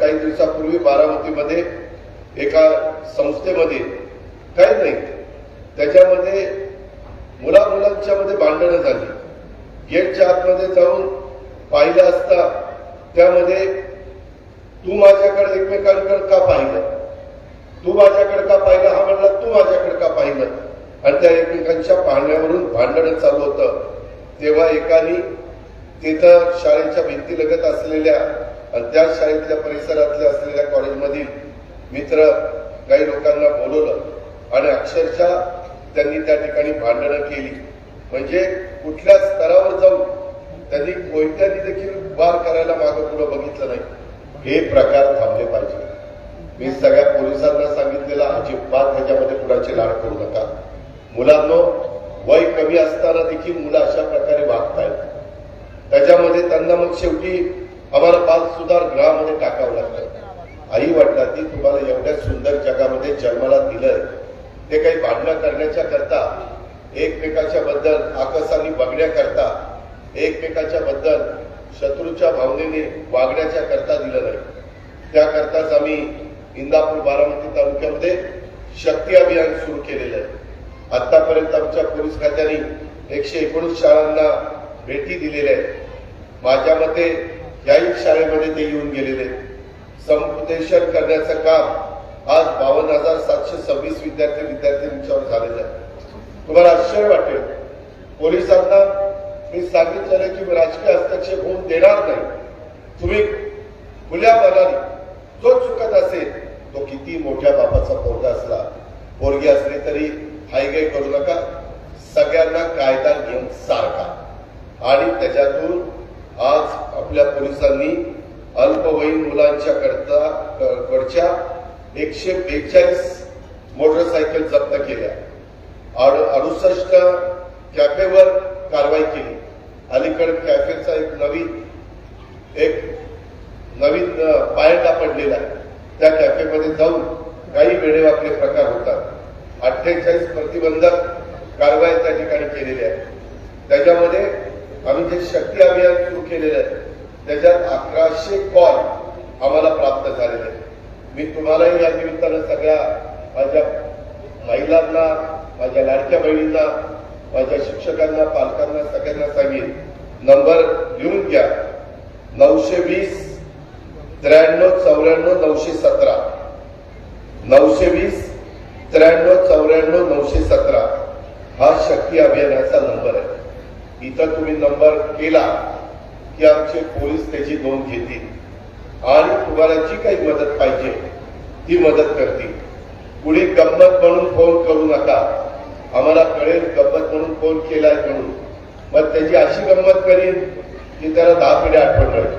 काही दिवसापूर्वी बारामतीमध्ये एका संस्थेमध्ये काही नाही, त्याच्यामध्ये मुलांच्या मध्ये भांडणं झाली. गेटच्या आतमध्ये जाऊन पाहिलं असता त्यामध्ये तू माझ्याकडे एकमेकांकडे का पाहिलं, तू माझ्याकडे का पाहिलं, हा म्हणला तू माझ्याकडे का पाहिलं, आणि त्या एकमेकांच्या पाहण्यावरून भांडणं चालू होतं. तेव्हा एकाने तिथं शाळेच्या भिंतीलगत असलेल्या आणि त्या शाळेतल्या परिसरातल्या असलेल्या कॉलेजमधील मित्र काही लोकांना बोलवलं आणि अक्षरशः त्यांनी त्या ठिकाणी भांडणं केली. म्हणजे कुठल्या स्तरावर जाऊन त्यांनी कोयत्याने देखील वार करायला मागं पुढं बघितलं नाही. हे प्रकार थांबले पाहिजे. मी सगळ्या पोलिसांना सांगितलेलं अजिबात ह्याच्यामध्ये कुणाचे लाड करू नका. मुलांनो, वय कमी असताना देखील मुलं अशा प्रकारे वागतायत. त्याच्यामध्ये त्यांना मग शेवटी आम्हाला बाल सुधार गृहामध्ये टाकावं लागतं. आई वडिलांनी तुम्हाला एवढ्या सुंदर जगामध्ये जन्माला दिलंय, ते काही भांडणं करण्याच्या करता, एकमेकाच्या बद्दल आकसाने बघण्याकरता, एकमेकाच्या बद्दल शत्रूच्या भावनेने वागण्याच्या करता दिलं नाही. त्याकरताच आम्ही इंदापूर बारामती तालुक्यामध्ये शक्ती अभियान सुरू केलेलं आहे. आतापर्यंत आमच्या पोलीस खात्याने 119 शाळांना भेटी दिलेल्या आहेत. माझ्या मते याही शाळेमध्ये ते येऊन गेलेले. समुपदेशन करण्याचं काम आज 52,726 विद्यार्थ्यांच्यावर झालेलं आहे. तुम्हाला आश्चर्य वाटेल, पोलिसांना मी सांगितलेलं की राजकीय हस्तक्षेप होऊन देणार नाही. तुम्ही खुल्या मनाने जो चुकत असेल, तो किती मोठ्या बापाचा पोरगा असला पोरगी असली तरी हायगाई करू नका. सगळ्यांना कायदा नियम सारखा. आणि त्याच्यातून आज आपल्या पोलिसांनी अल्पवयीन मुलांच्या कडच्या 142 मोटरसायकल जप्त केल्या, 68 कॅफेवर कारवाई केली. अलीकडे कॅफेचा एक नवीन पायंडा पडलेला आहे. त्या कॅफेमध्ये जाऊन काही वेडेवाकडे प्रकार होतात. 48 प्रतिबंधक कारवाई त्या ठिकाणी केलेल्या आहेत. त्याच्यामध्ये आम्ही जे शक्ती अभियान सुरू केलेलं आहे त्याच्यात 1100 कॉल आम्हाला प्राप्त झालेले आहेत. मी तुम्हालाही या निमित्तानं सगळ्या माझ्या महिलांना, माझ्या लाडक्या बहिणींना, माझ्या शिक्षकांना, पालकांना सगळ्यांना सांगेन, नंबर लिहून घ्या. 920 93 94 917 920 93 94 917 हा शक्ती अभियानाचा नंबर आहे. इथं तुम्ही नंबर केला की आमचे पोलीस त्याची नोंद घेतील आणि तुम्हाला जी काही मदत पाहिजे ती मदत करतील. कुणी गंमत म्हणून फोन करू नका. आम्हाला कळेल गंमत म्हणून फोन केलाय म्हणून, मग त्याची अशी गंमत करीन की त्याला 10 पिढ्या आठवण राहील.